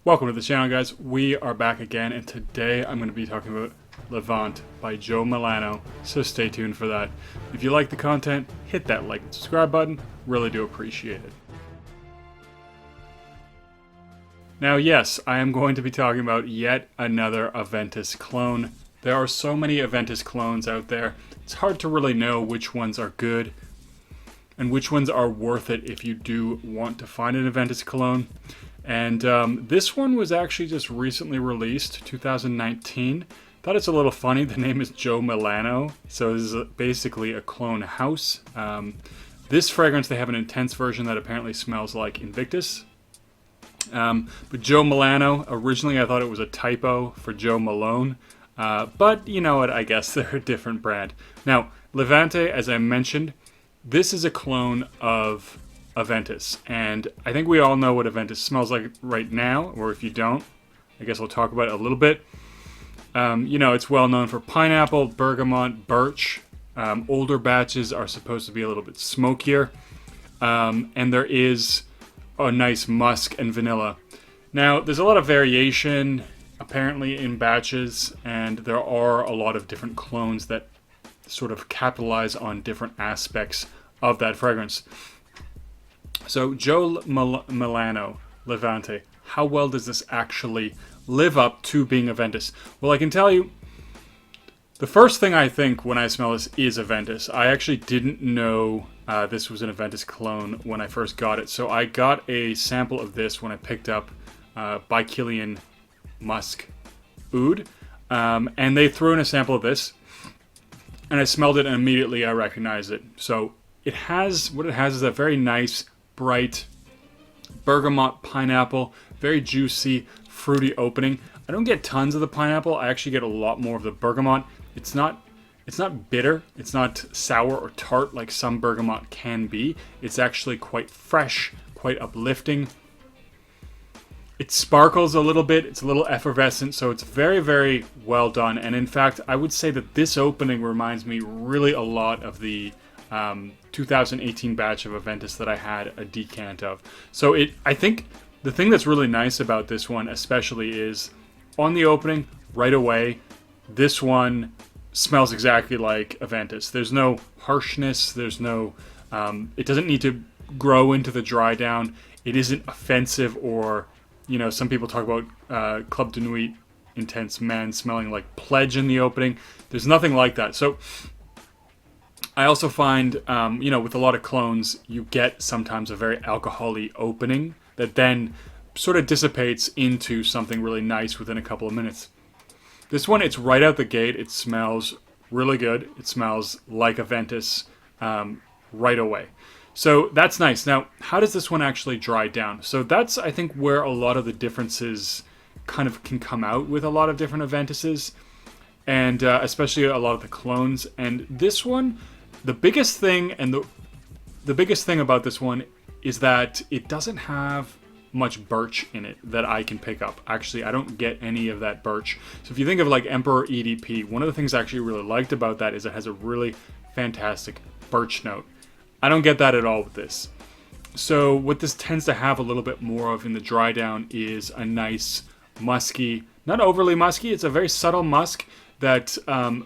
Welcome to the channel, guys. We are back again, and today I'm going to be talking about Levante by Jo Milano, so stay tuned for that. If you like the content, hit that like and subscribe button. Really do appreciate it. Now, yes, I am going to be talking about yet another Aventus clone. There are so many Aventus clones out there, it's hard to really know which ones are good and which ones are worth it if you do want to find an Aventus clone. And this one was actually just recently released, 2019. Thought it's a little funny. The name is Jo Milano, so this is basically a clone house. This fragrance, they have an intense version that apparently smells like Invictus. But Jo Milano, originally I thought it was a typo for Jo Malone. But you know what, I guess they're a different brand. Now, Levante, as I mentioned, this is a clone of Aventus, and I think we all know what Aventus smells like right now, or if you don't, I guess I'll talk about it a little bit. You know, it's well known for pineapple, bergamot, birch. Older batches are supposed to be a little bit smokier, and there is a nice musk and vanilla. Now, there's a lot of variation, apparently, in batches, and there are a lot of different clones that sort of capitalize on different aspects of that fragrance. So, Jo Milano, Levante, how well does this actually live up to being Aventus? Well, I can tell you, the first thing I think when I smell this is Aventus. I actually didn't know this was an Aventus clone when I first got it. So I got a sample of this when I picked up Bikilian Musk Oud. And they threw in a sample of this. And I smelled it and immediately I recognized it. So it has, what it has is a very nice, bright bergamot pineapple, very juicy, fruity opening. I don't get tons of the pineapple. I actually get a lot more of the bergamot. It's not bitter. It's not sour or tart like some bergamot can be. It's actually quite fresh, quite uplifting. It sparkles a little bit. It's a little effervescent, so it's very, very well done. And in fact, I would say that this opening reminds me really a lot of the 2018 batch of Aventus that I had a decant of. So I think the thing that's really nice about this one especially is on the opening, right away, this one smells exactly like Aventus. There's no harshness, there's no, it doesn't need to grow into the dry down. It isn't offensive or, you know, some people talk about Club de Nuit Intense Men smelling like Pledge in the opening. There's nothing like that. So I also find, you know, with a lot of clones, you get sometimes a very alcohol-y opening that then sort of dissipates into something really nice within a couple of minutes. This one, it's right out the gate. It smells really good. It smells like Aventus right away. So that's nice. Now, how does this one actually dry down? So that's, I think, where a lot of the differences kind of can come out with a lot of different Aventuses, and especially a lot of the clones. And this one, the biggest thing and the biggest thing about this one is that it doesn't have much birch in it that I can pick up. Actually, I don't get any of that birch. So if you think of like Emperor EDP, one of the things I actually really liked about that is it has a really fantastic birch note. I don't get that at all with this. So what this tends to have a little bit more of in the dry down is a nice musky, not overly musky, it's a very subtle musk that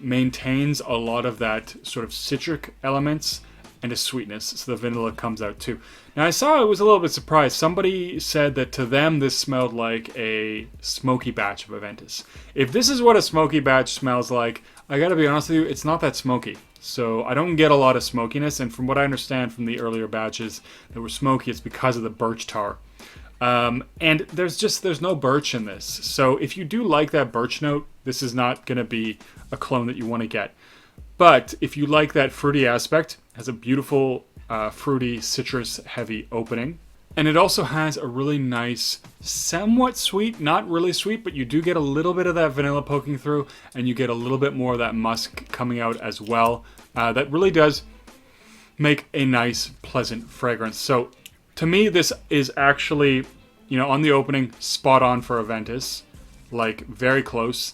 maintains a lot of that sort of citric elements and a sweetness, so the vanilla comes out too. Now I was a little bit surprised. Somebody said that to them this smelled like a smoky batch of Aventus. If this is what a smoky batch smells like, I gotta be honest with you, it's not that smoky. So I don't get a lot of smokiness, and from what I understand from the earlier batches that were smoky, it's because of the birch tar. And there's no birch in this. So if you do like that birch note, this is not going to be a clone that you want to get. But if you like that fruity aspect, it has a beautiful fruity citrus heavy opening. And it also has a really nice, somewhat sweet, not really sweet, but you do get a little bit of that vanilla poking through, and you get a little bit more of that musk coming out as well. That really does make a nice, pleasant fragrance. So to me, this is actually, you know, on the opening, spot on for Aventus. Like, very close.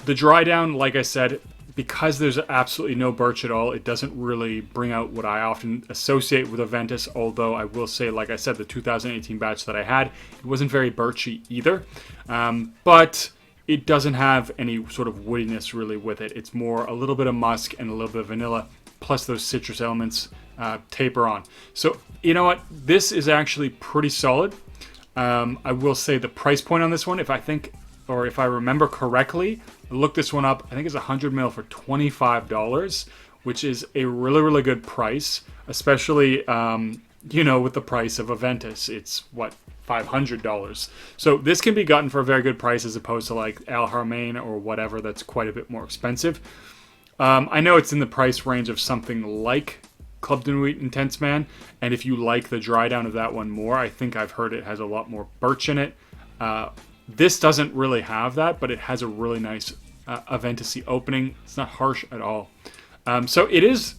The dry down, like I said, because there's absolutely no birch at all, it doesn't really bring out what I often associate with a Ventus, although I will say, like I said, the 2018 batch that I had, it wasn't very birchy either. But it doesn't have any sort of woodiness really with it. It's more a little bit of musk and a little bit of vanilla, plus those citrus elements taper on. So, you know what? This is actually pretty solid. I will say the price point on this one, if I remember correctly, I looked this one up, I think it's 100 ml for $25, which is a really, really good price, especially, you know, with the price of a Ventus. It's, what, $500. So this can be gotten for a very good price as opposed to like Al Harmain or whatever that's quite a bit more expensive. I know it's in the price range of something like Club de Nuit Intense Man, and if you like the dry down of that one more, I think I've heard it has a lot more birch in it. This doesn't really have that, but it has a really nice Aventus-y opening. It's not harsh at all. So it is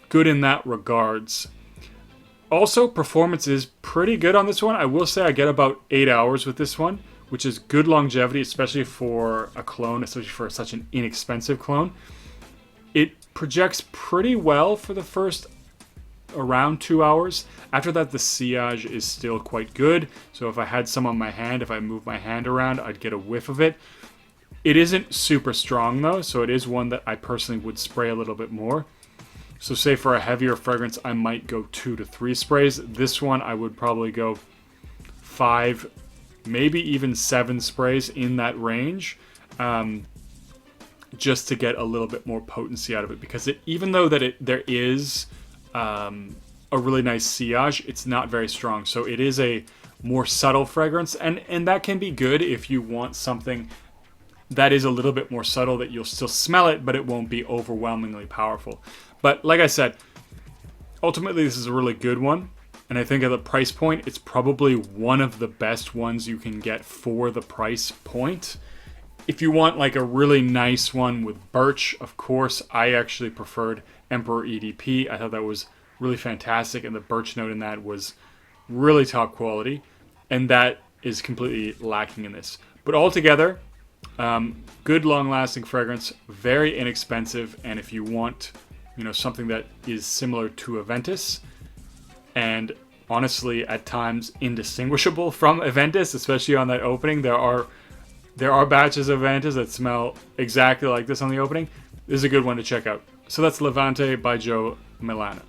good in that regards. Also, performance is pretty good on this one. I will say I get about 8 hours with this one, which is good longevity, especially for a clone, especially for such an inexpensive clone. It projects pretty well for the first around 2 hours. After that, the sillage is still quite good. So if I had some on my hand, if I move my hand around, I'd get a whiff of it. It isn't super strong though, so it is one that I personally would spray a little bit more. So say for a heavier fragrance, I might go 2 to 3 sprays. This one, I would probably go 5, maybe even 7 sprays in that range, just to get a little bit more potency out of it. Because even though there is a really nice sillage, it's not very strong. So it is a more subtle fragrance, and that can be good if you want something that is a little bit more subtle, that you'll still smell it, but it won't be overwhelmingly powerful. But like I said, ultimately this is a really good one, and I think at the price point, it's probably one of the best ones you can get for the price point. If you want like a really nice one with birch, of course, I actually preferred Emperor EDP. I thought that was really fantastic, and the birch note in that was really top quality, and that is completely lacking in this. But altogether, good long-lasting fragrance, very inexpensive, and if you want, you know, something that is similar to a Ventus, and honestly at times indistinguishable from a Ventus, especially on that opening. There are batches of Ventus that smell exactly like this on the opening. This is a good one to check out. So that's Levante by Jo Milano.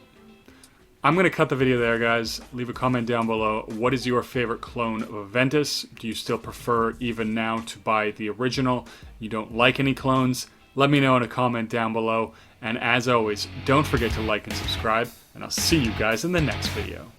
I'm going to cut the video there, guys. Leave a comment down below. What is your favorite clone of a Ventus? Do you still prefer, even now, to buy the original? You don't like any clones? Let me know in a comment down below. And as always, don't forget to like and subscribe. And I'll see you guys in the next video.